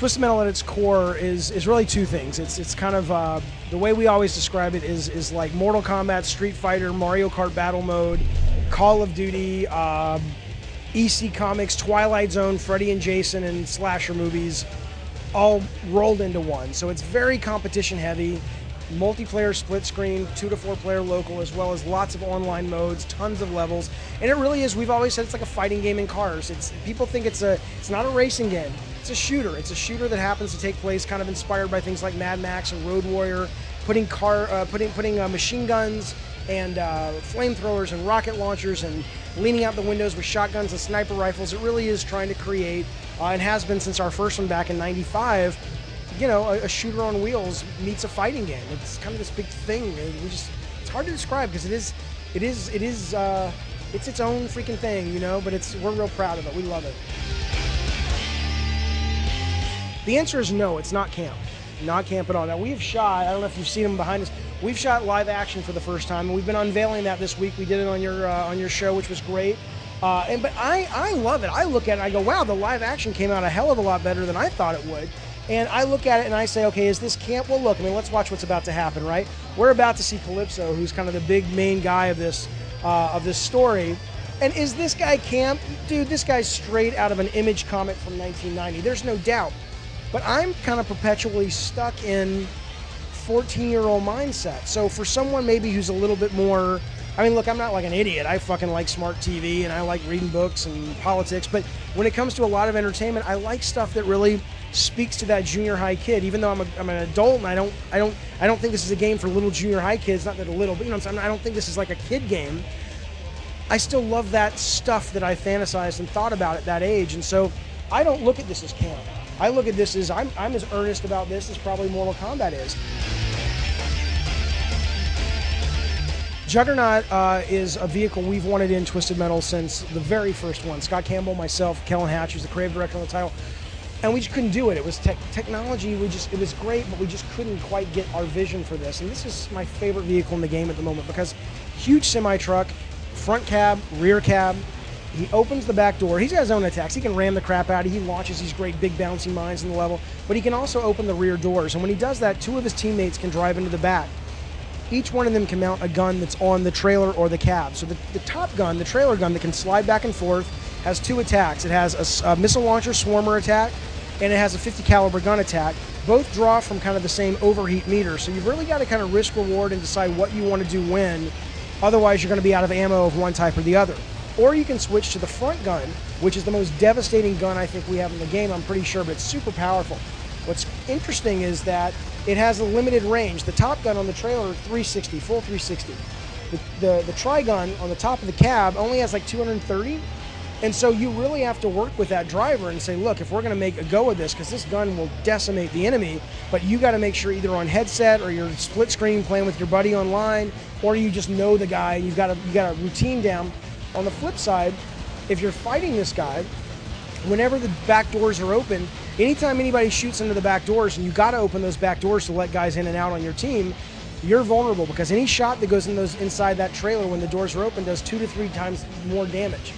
Twisted Metal at its core is really two things. It's kind of the way we always describe it is like Mortal Kombat, Street Fighter, Mario Kart Battle Mode, Call of Duty, EC Comics, Twilight Zone, Freddy and Jason, and slasher movies, all rolled into one. So it's very competition heavy, multiplayer split screen, 2 to 4 player local, as well as lots of online modes, tons of levels. And it really is, we've always said it's like a fighting game in cars. People think it's not a racing game. It's a shooter. It's a shooter that happens to take place kind of inspired by things like Mad Max and Road Warrior, putting machine guns and flamethrowers and rocket launchers and leaning out the windows with shotguns and sniper rifles. It really is trying to create, and has been since our first one back in '95, a shooter on wheels meets a fighting game. It's kind of this big thing. It's hard to describe because it's its own freaking thing, but we're real proud of it. We love it. The answer is no, it's not camp. Not camp at all. Now we've shot, I don't know if you've seen them behind us, we've shot live action for the first time, and we've been unveiling that this week. We did it on your show, which was great. But I love it. I look at it and I go, wow, the live action came out a hell of a lot better than I thought it would. And I look at it and I say, okay, is this camp? Well, look, let's watch what's about to happen, right? We're about to see Calypso, who's kind of the big main guy of this story. And is this guy camp? Dude, this guy's straight out of an Image comic from 1990. There's no doubt. But I'm kind of perpetually stuck in 14-year-old mindset. So for someone maybe who's a little bit more, look, I'm not like an idiot. I fucking like smart TV and I like reading books and politics. But when it comes to a lot of entertainment, I like stuff that really speaks to that junior high kid. Even though I'm an adult and I don't think this is a game for little junior high kids. Not that a little, but I don't think this is like a kid game. I still love that stuff that I fantasized and thought about at that age. And so I don't look at this as camp. I look at this as I'm as earnest about this as probably Mortal Kombat is. Juggernaut is a vehicle we've wanted in Twisted Metal since the very first one. Scott Campbell, myself, Kellen Hatch, who's the creative director on the title, and we just couldn't do it. It was technology. It was great, but we just couldn't quite get our vision for this. And this is my favorite vehicle in the game at the moment because huge semi truck, front cab, rear cab. He opens the back door. He's got his own attacks. He can ram the crap out of you. He launches these great big bouncy mines in the level, but he can also open the rear doors. And when he does that, 2 of his teammates can drive into the back. Each one of them can mount a gun that's on the trailer or the cab. So the top gun, the trailer gun that can slide back and forth, has 2 attacks. It has a missile launcher swarmer attack, and it has a 50 caliber gun attack. Both draw from kind of the same overheat meter. So you've really got to kind of risk reward and decide what you want to do when. Otherwise, you're going to be out of ammo of one type or the other. Or you can switch to the front gun, which is the most devastating gun I think we have in the game, I'm pretty sure, but it's super powerful. What's interesting is that it has a limited range. The top gun on the trailer, 360, full 360. The tri-gun on the top of the cab only has like 230. And so you really have to work with that driver and say, look, if we're going to make a go of this, because this gun will decimate the enemy, but you got to make sure either on headset or you're split screen playing with your buddy online, or you just know the guy, you got a routine down. On the flip side, if you're fighting this guy, whenever the back doors are open, anytime anybody shoots into the back doors, and you got to open those back doors to let guys in and out on your team, you're vulnerable because any shot that goes in inside that trailer when the doors are open does 2 to 3 times more damage.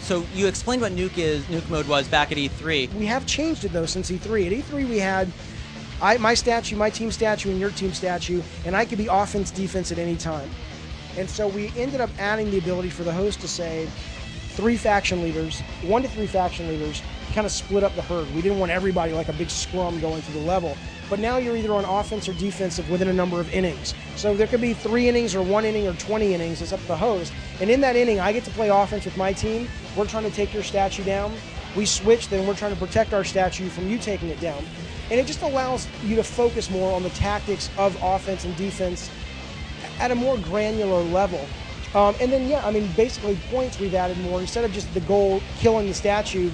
So you explained what nuke mode was back at E3. We have changed it though since E3. At E3 we had my team statue, and your team statue, and I could be offense, defense at any time. And so we ended up adding the ability for the host to say 3 faction leaders, 1 to 3 faction leaders, kind of split up the herd. We didn't want everybody like a big scrum going through the level. But now you're either on offense or defensive within a number of innings. So there could be 3 innings or 1 inning or 20 innings. It's up to the host. And in that inning, I get to play offense with my team. We're trying to take your statue down. We switch, then we're trying to protect our statue from you taking it down. And it just allows you to focus more on the tactics of offense and defense at a more granular level. And then, basically points we've added more. Instead of just the goal killing the statue,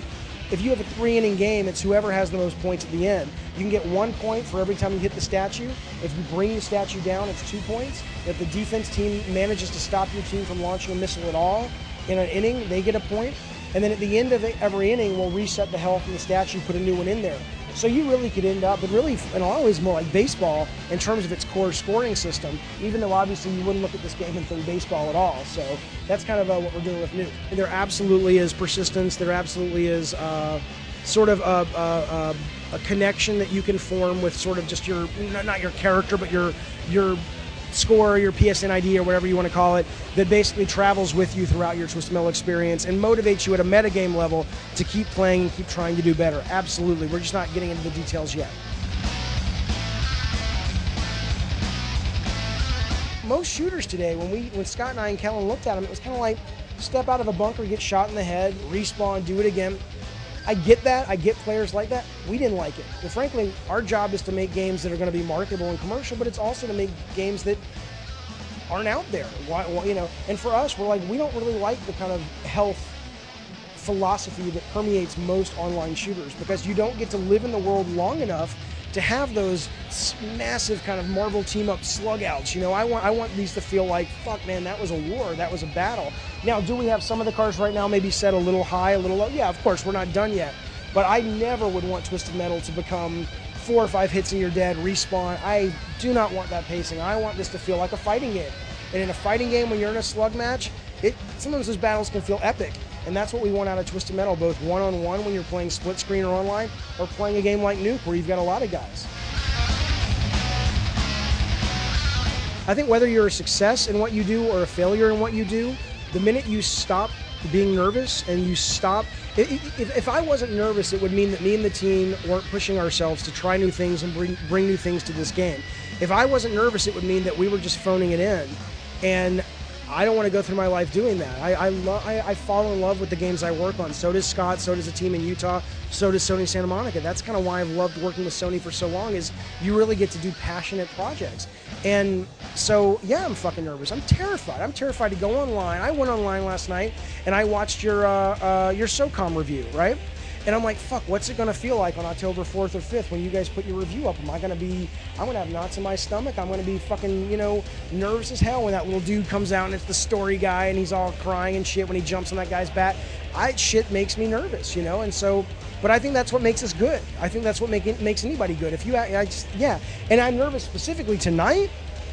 if you have a 3-inning game, it's whoever has the most points at the end. You can get 1 point for every time you hit the statue. If you bring the statue down, it's 2 points. If the defense team manages to stop your team from launching a missile at all in an inning, they get a point. And then at the end of every inning, we'll reset the health and the stats, you put a new one in there. So you really could end up, but really in a lot of ways more like baseball in terms of its core scoring system, even though obviously you wouldn't look at this game and think baseball at all. So that's kind of what we're doing with Nuke. There absolutely is persistence. There absolutely is sort of a connection that you can form with sort of just your, not your character, but your score, your PSN ID, or whatever you want to call it, that basically travels with you throughout your Twisted Metal experience and motivates you at a metagame level to keep playing and keep trying to do better. Absolutely. We're just not getting into the details yet. Most shooters today, when Scott and I and Kellen looked at them, it was kind of like step out of a bunker, get shot in the head, respawn, do it again. I get that. I get players like that. We didn't like it. And frankly, our job is to make games that are going to be marketable and commercial, but it's also to make games that aren't out there. You know, and for us, we're like, we don't really like the kind of health philosophy that permeates most online shooters, because you don't get to live in the world long enough to have those massive kind of Marvel team-up slug-outs. You know, I want these to feel like, fuck, man, that was a war, that was a battle. Now, do we have some of the cards right now maybe set a little high, a little low? Yeah, of course, we're not done yet. But I never would want Twisted Metal to become 4 or 5 hits and you're dead, respawn. I do not want that pacing. I want this to feel like a fighting game. And in a fighting game, when you're in a slug match, sometimes those battles can feel epic. And that's what we want out of Twisted Metal, both one-on-one when you're playing split screen or online, or playing a game like Nuke where you've got a lot of guys. I think whether you're a success in what you do or a failure in what you do, the minute you stop being nervous and you stop, if I wasn't nervous, it would mean that me and the team weren't pushing ourselves to try new things and bring new things to this game. If I wasn't nervous, it would mean that we were just phoning it in. And I don't want to go through my life doing that. I fall in love with the games I work on. So does Scott, so does the team in Utah, so does Sony Santa Monica. That's kind of why I've loved working with Sony for so long, is you really get to do passionate projects. And so, yeah, I'm fucking nervous. I'm terrified. I'm terrified to go online. I went online last night and I watched your SOCOM review, right? And I'm like, fuck, what's it gonna feel like on October 4th or 5th when you guys put your review up? I'm gonna have knots in my stomach. I'm gonna be fucking, nervous as hell when that little dude comes out and it's the story guy and he's all crying and shit when he jumps on that guy's back. Shit makes me nervous, and so, but I think that's what makes us good. I think that's what makes anybody good. And I'm nervous specifically tonight,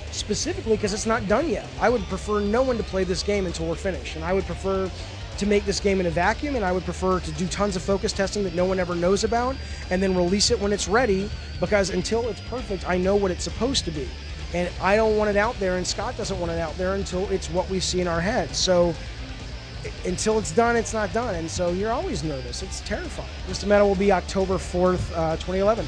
because it's not done yet. I would prefer no one to play this game until we're finished, and I would prefer to make this game in a vacuum, and I would prefer to do tons of focus testing that no one ever knows about, and then release it when it's ready, because until it's perfect, I know what it's supposed to be. And I don't want it out there, and Scott doesn't want it out there until it's what we see in our heads. So until it's done, it's not done. And so you're always nervous. It's terrifying. Twisted Metal will be October 4th, 2011.